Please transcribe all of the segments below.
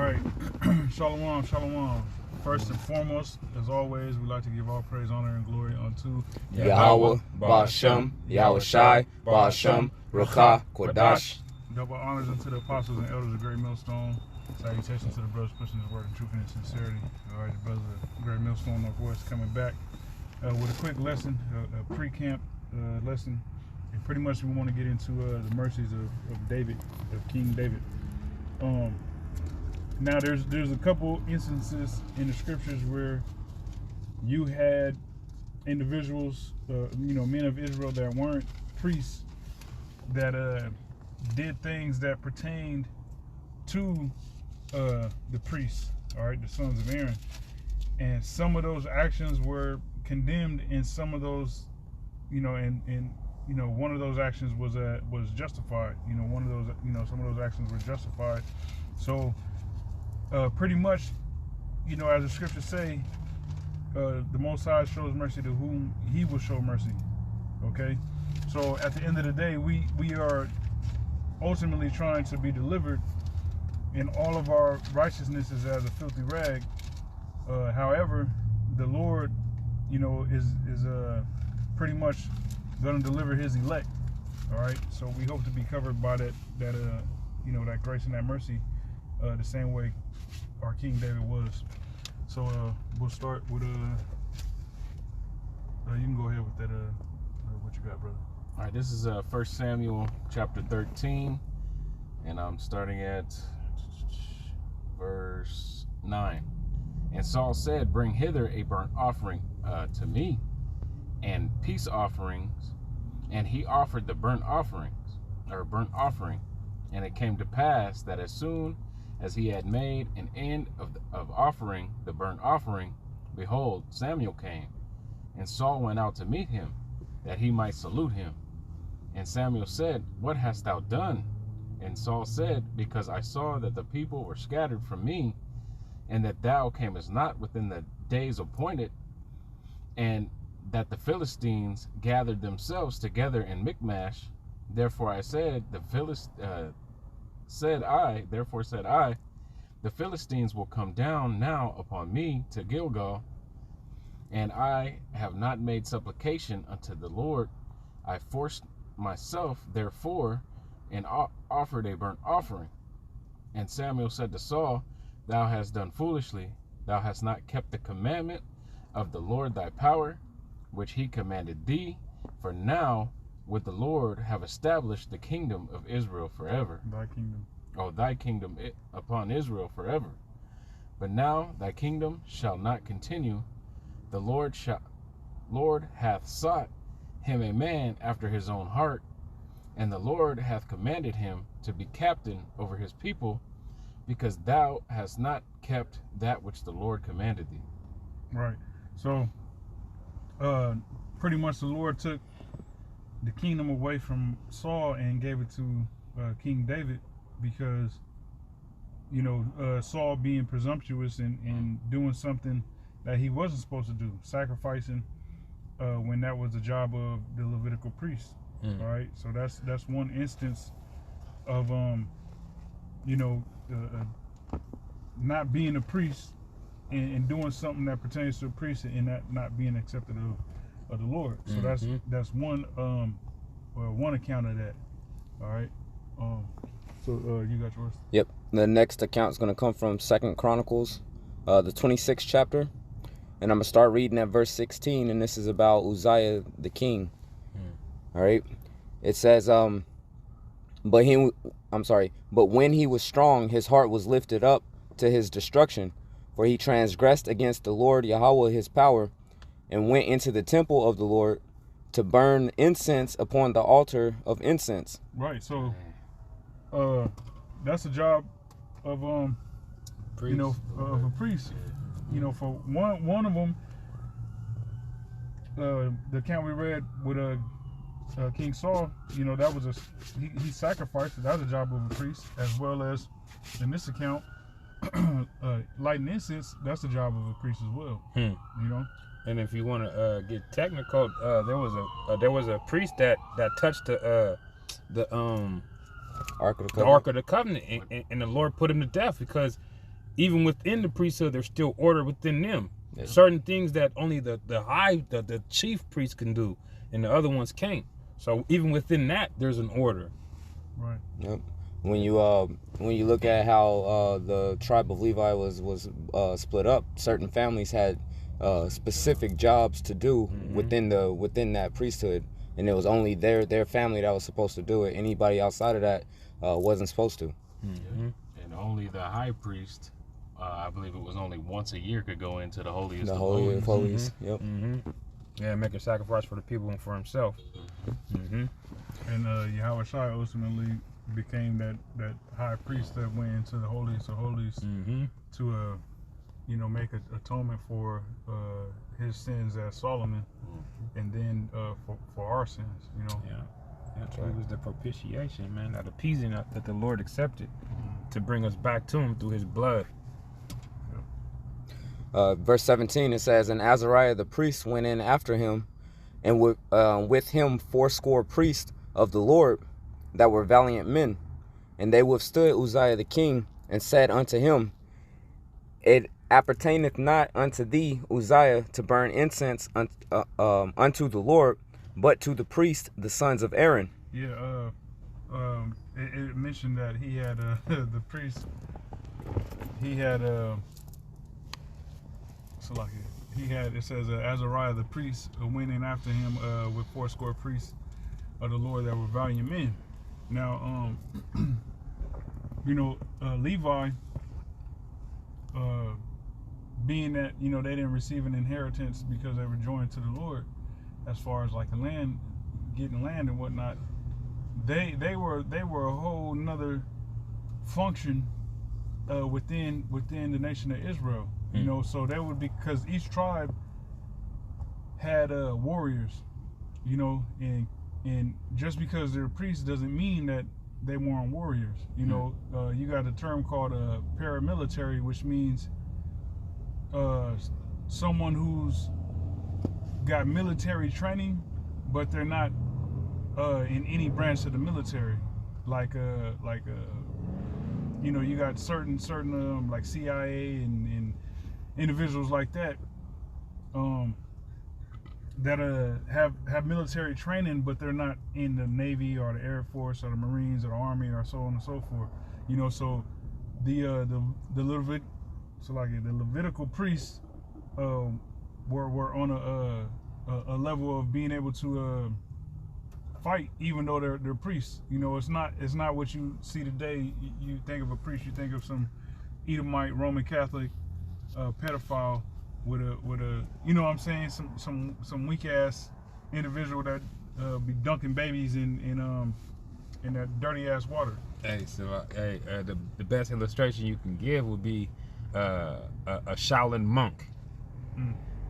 right. Shalom, shalom. First and foremost, as always, we like to give all praise, honor, and glory unto Yahweh, Ba'ashem, Yahweh Shai, Ba'ashem, Rucha, Kodash. Double honors unto the apostles and elders of Great Millstone. Salutations to the brothers pushing this word in truth and sincerity. All right, the brothers of Great Millstone, Northwest, coming back with a quick lesson, a pre-camp lesson. And pretty much we want to get into the mercies of David, of King David. Now there's a couple instances in the scriptures where you had individuals, men of Israel that weren't priests, that did things that pertained to the priests, all right, the sons of Aaron, and some of those actions were condemned, and some of those, one of those actions was justified. One of those, some of those actions were justified. So pretty much, as the scriptures say, the Most High shows mercy to whom He will show mercy. Okay, so at the end of the day, we are ultimately trying to be delivered, and all of our righteousness is as a filthy rag. However, the Lord, is pretty much going to deliver His elect. All right, so we hope to be covered by that grace and that mercy, the same way our King David was. So we'll start with you can go ahead with that. What you got, brother? All right, this is 1 Samuel chapter 13, and I'm starting at verse 9. And Saul said, "Bring hither a burnt offering to me, and peace offerings." And he offered the burnt offering. And it came to pass that as soon as he had made an end of offering the burnt offering, behold, Samuel came. And Saul went out to meet him, that he might salute him. And Samuel said, "What hast thou done?" And Saul said, "Because I saw that the people were scattered from me, and that thou camest not within the days appointed, and that the Philistines gathered themselves together in Michmash. Therefore said I, the Philistines will come down now upon me to Gilgal, and I have not made supplication unto the Lord. I forced myself therefore, and offered a burnt offering." And Samuel said to Saul, "Thou hast done foolishly. Thou hast not kept the commandment of the Lord thy power, which he commanded thee. For now would the Lord have established the kingdom of Israel forever." Thy kingdom. Oh, thy kingdom upon Israel forever. But now thy kingdom shall not continue. The Lord hath sought him a man after his own heart, and the Lord hath commanded him to be captain over his people, because thou hast not kept that which the Lord commanded thee. Right. So pretty much the Lord took the kingdom away from Saul and gave it to King David, because Saul being presumptuous and doing something that he wasn't supposed to do, sacrificing when that was the job of the Levitical priest. All right, so that's one instance of not being a priest and doing something that pertains to a priest, and that not being accepted of the Lord. So that's one one account of that. All right. So you got yours? Yep. The next account is going to come from 2 Chronicles, the 26th chapter, and I'm gonna start reading at verse 16, and this is about Uzziah the king. All right. It says, but when he was strong, his heart was lifted up to his destruction, for he transgressed against the Lord Yahweh his power, and went into the temple of the Lord to burn incense upon the altar of incense. Right. So that's the job of of a priest. For one of them, the account we read with King Saul, that was he sacrificed. That was a job of a priest, as well as in this account, lighting incense. That's the job of a priest as well. And if you want to get technical, there was a priest that touched the Ark of the Covenant. Ark of the Covenant, and the Lord put him to death because even within the priesthood, there's still order within them. Yeah. Certain things that only the chief priest can do, and the other ones can't. So even within that, there's an order. Right. Yep. When you look at how the tribe of Levi was split up, certain families had specific jobs to do within that priesthood, and it was only their family that was supposed to do it. Anybody outside of that wasn't supposed to. And only the high priest, I believe it was only once a year, could go into the holiest The of Holy of holies. Holies. Yep. Yeah, make a sacrifice for the people and for himself. And Yahweh Shai ultimately became that high priest that went into the holiest of holies to make atonement for his sins as Solomon, and then for our sins. Yeah. That's right. It was the propitiation, man, that appeasing that the Lord accepted to bring us back to him through his blood. Verse 17, it says, and Azariah the priest went in after him, and with him 80 priests of the Lord that were valiant men. And they withstood Uzziah the king, and said unto him, it appertaineth not unto thee, Uzziah, to burn incense unto the Lord, but to the priests, the sons of Aaron. Yeah, it mentioned that he had the priest. He had it says Azariah the priest went in after him with 80 priests of the Lord that were valiant men. Now, Levi, being that they didn't receive an inheritance because they were joined to the Lord, as far as like the land, getting land and whatnot, they were a whole nother function within the nation of Israel. So there would be, because each tribe had warriors, and just because they're priests doesn't mean that they weren't warriors. You got a term called paramilitary, which means someone who's got military training, but they're not in any branch of the military. You got certain like CIA and individuals like that that have military training, but they're not in the Navy or the Air Force or the Marines or the Army or so on and so forth. So the Levitical priests were on a level of being able to fight, even though they're priests. It's not what you see today. You think of a priest, you think of some Edomite Roman Catholic pedophile with a some weak ass individual that be dunking babies in that dirty ass water. Hey, so the best illustration you can give would be a Shaolin monk,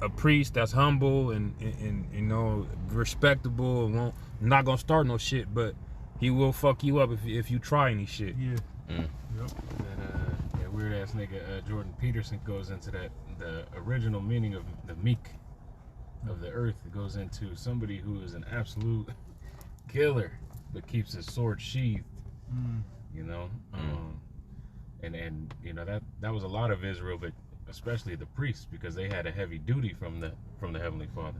a priest that's humble and respectable and won't not gonna start no shit, but he will fuck you up if you try any shit. Yeah. Yep. And weird ass nigga Jordan Peterson goes into that. The original meaning of the meek of the earth, it goes into somebody who is an absolute killer but keeps his sword sheathed. And that was a lot of Israel, but especially the priests, because they had a heavy duty from the Heavenly Father.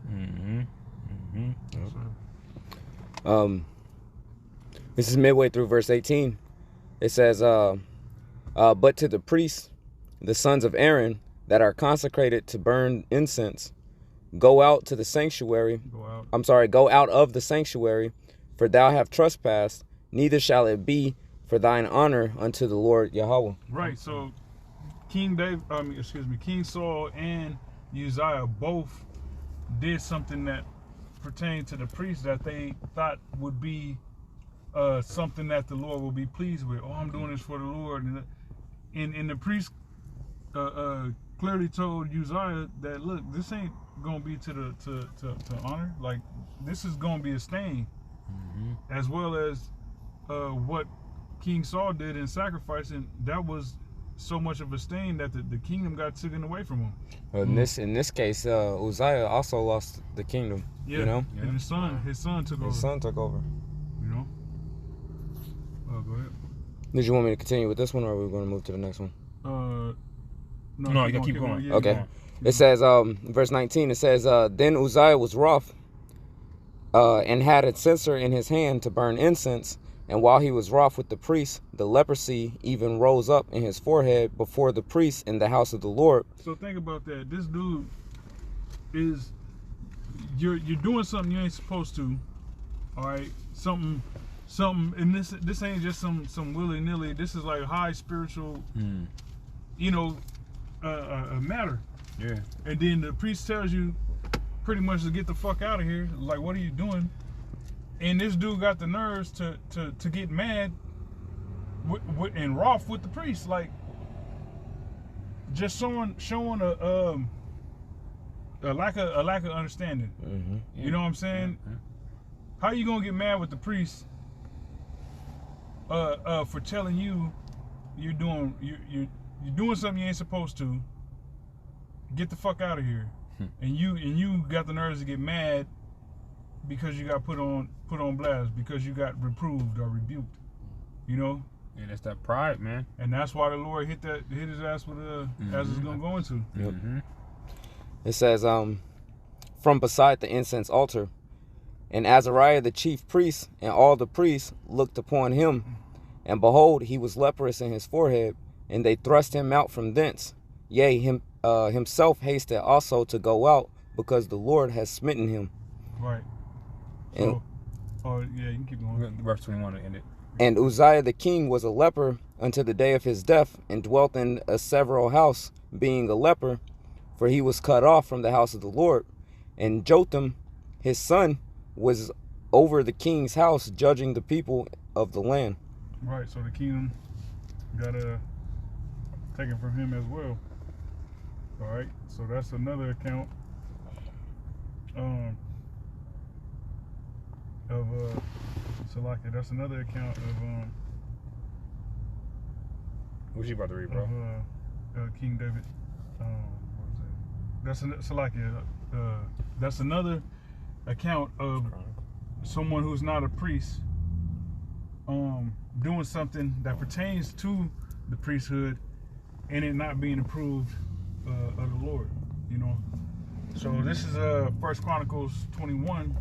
This is midway through verse 18. It says, but to the priests, the sons of Aaron, that are consecrated to burn incense, go out to the sanctuary. Go out of the sanctuary, for thou have trespassed, neither shall it be for thine honor unto the Lord Yahweh. Right. So King Saul and Uzziah both did something that pertained to the priests that they thought would be something that the Lord will be pleased with. Oh, I'm doing this for the Lord. And the priest clearly told Uzziah that, look, this ain't gonna be to honor. Like, this is gonna be a stain, as well as what King Saul did in sacrificing. That was so much of a stain that the kingdom got taken away from him. In this case, Uzziah also lost the kingdom. Yeah. And his son took over. His son took over. Go ahead. Did you want me to continue with this one, or are we going to move to the next one? No, you gotta keep going. Yeah, Okay. keep going. It says, verse 19, it says, then Uzziah was wroth and had a censer in his hand to burn incense. And while he was wroth with the priest, the leprosy even rose up in his forehead before the priest in the house of the Lord. So think about that. This dude is, you're doing something you ain't supposed to. All right, something, and this ain't just some willy nilly. This is like high spiritual, you know, a matter. Yeah. And then the priest tells you pretty much to get the fuck out of here. Like, what are you doing? And this dude got the nerves to get mad and wroth with the priest, like just showing a lack of understanding. Mm-hmm. You know what I'm saying? Yeah. How you gonna get mad with the priest for telling you you're doing something you ain't supposed to? Get the fuck out of here. And you got the nerves to get mad because you got put on blast, because you got reproved or rebuked. You know? Yeah, that's that pride, man. And that's why the Lord hit his ass with as it's gonna go into. Yep. It says, from beside the incense altar, and Azariah the chief priest and all the priests looked upon him, and behold, he was leprous in his forehead, and they thrust him out from thence. Yea, himself hasted also to go out, because the Lord has smitten him. Right. And, yeah, you can keep going. Verse 21 to end it. and Uzziah the king was a leper unto the day of his death, and dwelt in a several house, being a leper, for he was cut off from the house of the Lord. And Jotham, his son, was over the king's house, judging the people of the land. Right, so the kingdom got taken from him as well. All right, so that's another account of Salakia. That's another account of What you about to read, bro? King David. What was that? That's Salakia. That's another account of someone who's not a priest doing something that pertains to the priesthood and it not being approved of the Lord, you know. So this is 1 Chronicles 21,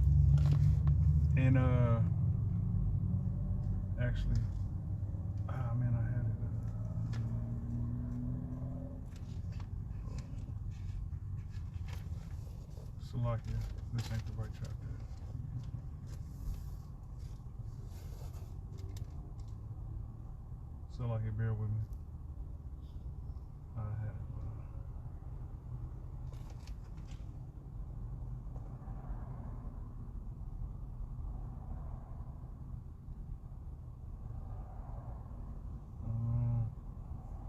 and actually, man, I had it. Salakia, this ain't the right chapter. Salakia, bear with me. I had it.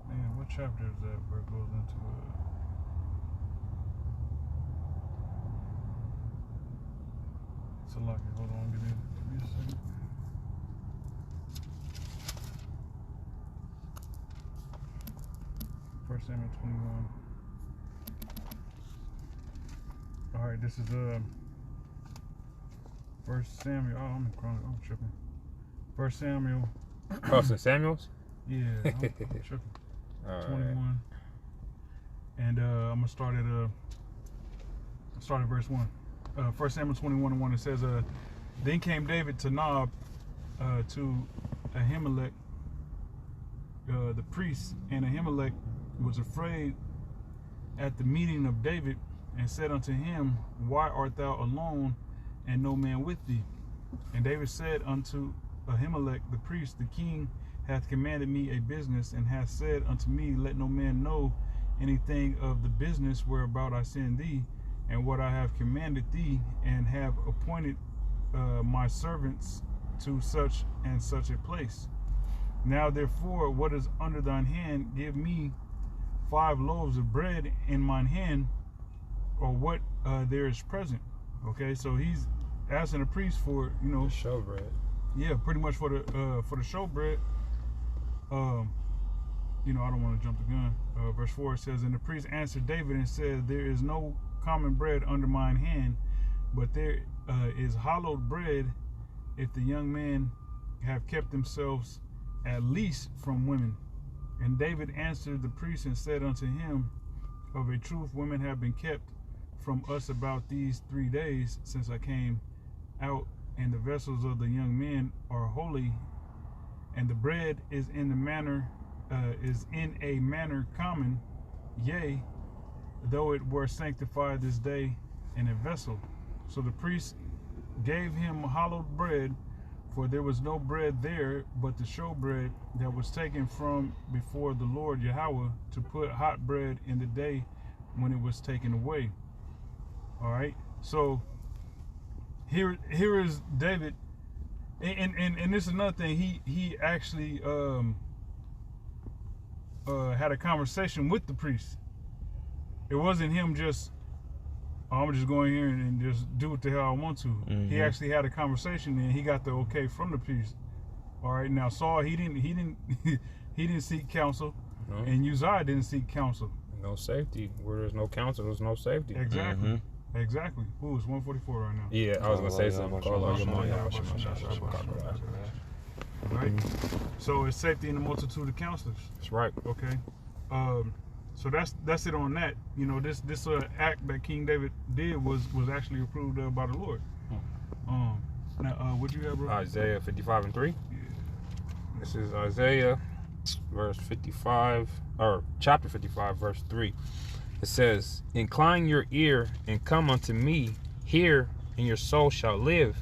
Man, what chapter is that where it goes into Salakia, hold on, give me a second. First Samuel 21. All right, this is First Samuel. Oh, I'm tripping. First Samuel. Oh, so Samuel's? Yeah, I'm tripping. 21. And I'm gonna start at verse 1. 1 Samuel 21:1. It says, then came David to Nob, to Ahimelech, the priest, and Ahimelech was afraid at the meeting of David, and said unto him, why art thou alone, and no man with thee? And David said unto Ahimelech the priest, the king hath commanded me a business, and hath said unto me, let no man know anything of the business whereabout I send thee, and what I have commanded thee, and have appointed my servants to such and such a place. Now therefore, what is under thine hand, give me 5 loaves of bread in mine hand, or what there is present. Okay, so he's asking the priest for, you know, Showbread. Yeah, pretty much for the showbread. You know, I don't want to jump the gun. Verse 4 says, and the priest answered David and said, there is no common bread under mine hand, but there is hallowed bread, if the young men have kept themselves at least from women. And David answered the priest and said unto him, Of a truth, women have been kept from us about these 3 days since I came out, and the vessels of the young men are holy, and the bread is in a manner common, yea, though it were sanctified this day in a vessel. So the priest gave him hollowed bread, for there was no bread there but the showbread that was taken from before the Lord Yahweh to put hot bread in the day when it was taken away. All right, so here is David, and this is another thing. He actually had a conversation with the priest. It wasn't him just, I'm just going here and just do what the hell I want to. Mm-hmm. He actually had a conversation and he got the okay from the priest. All right, now Saul he didn't seek counsel, and Uzziah didn't seek counsel. No safety. Where there's no counsel, there's no safety. Exactly. Mm-hmm. Exactly. Ooh, it's 144 right now. Yeah, I was gonna say something. Right. So it's safety in the multitude of counselors. That's right. Okay. So that's it on that. You know, this act that King David did was actually approved of by the Lord. Now, what you have, bro? Isaiah 55:3. Yeah. This is Isaiah, chapter 55, verse 3. It says, Incline your ear and come unto me, hear, and your soul shall live,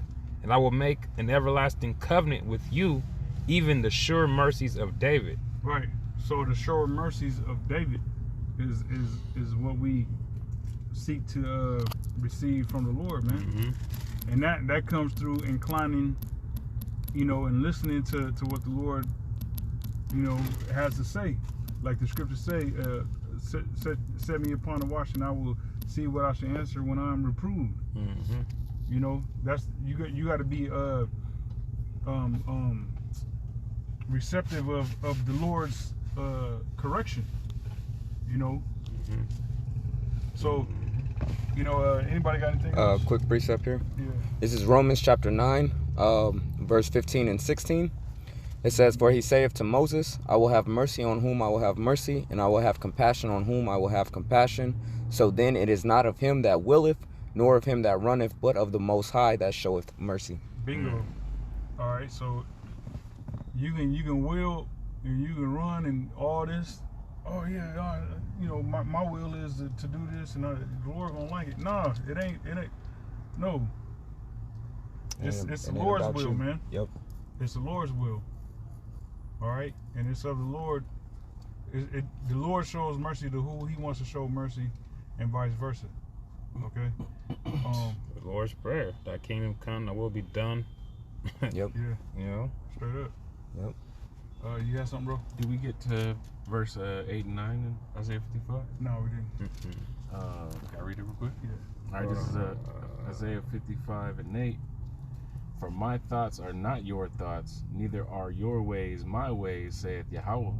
and I will make an everlasting covenant with you, even the sure mercies of David. Right. So the sure mercies of David is what we seek to receive from the Lord, man. Mm-hmm. And that comes through inclining, you know, and listening to what the Lord, you know, has to say. Like the scriptures say, set me upon the watch and I will see what I should answer when I am reproved. Mm-hmm. You know, that's you got to be receptive of the Lord's correction. You know. Mm-hmm. So, you know, anybody got anything else? Quick precept here. Yeah. This is Romans chapter 9, verse 15 and 16. It says, For he saith to Moses, I will have mercy on whom I will have mercy, and I will have compassion on whom I will have compassion. So then it is not of him that willeth, nor of him that runneth, but of the Most High that showeth mercy. Bingo. All right, so you can will and you can run and all this. Oh yeah, you know my will is to do this, and the Lord gonna like it. Nah, it ain't. No. It's the Lord's will, man. Yep. It's the Lord's will. All right, and it's of the Lord. The Lord shows mercy to who He wants to show mercy, and vice versa. Okay. The Lord's Prayer. Thy kingdom come, thy will be done. Yep. Yeah. You know? Straight up. Yep. You got something, bro? Did we get to verse 8 and 9 in Isaiah 55? No, we didn't. Can I read it real quick? Yeah. All right, this is Isaiah 55 and 8. For my thoughts are not your thoughts, neither are your ways my ways, saith Yahweh.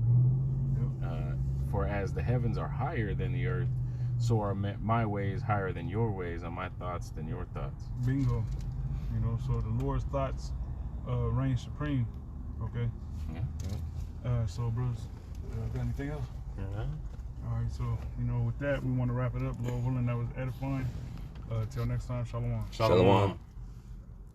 Yep. For as the heavens are higher than the earth, so are my ways higher than your ways, and my thoughts than your thoughts. Bingo. You know, so the Lord's thoughts reign supreme. Okay. Yeah. So, bros, got anything else? Yeah. All right. So, you know, with that, we want to wrap it up. Lord willing, that was edifying. Till next time, shalom. Shalom.